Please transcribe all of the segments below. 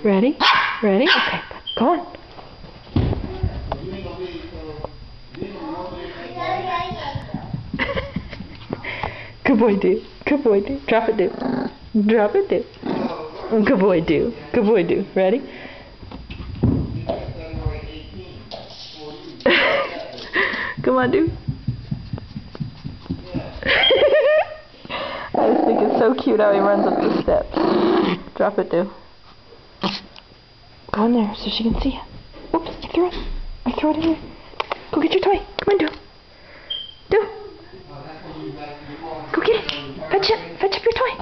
Ready? Ready? Okay, go on. Good boy, do. Good boy, do. Drop it, do. Drop it, do. Good boy, do. Good boy, do. Ready? Come on, do. I just think it's so cute how he runs up the steps. Drop it, do. Go in there so she can see it. Oops, I threw it. I threw it in there. Go get your toy. Come on, do. Do. Go get it. Fetch it. Fetch up your toy.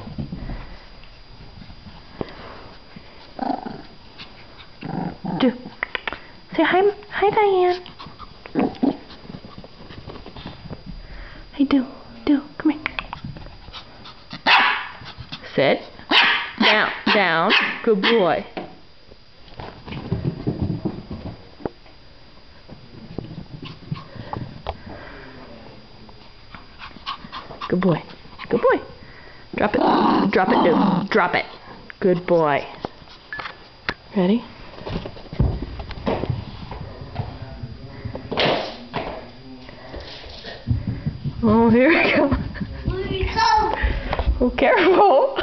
Do. Say hi. Hi, Diane. Hey, do. Do. Come here. Sit. Down. Down. Good boy. Good boy. Good boy. Drop it. Drop it, dude. Drop it. Good boy. Ready? Oh, here we go. Oh, careful.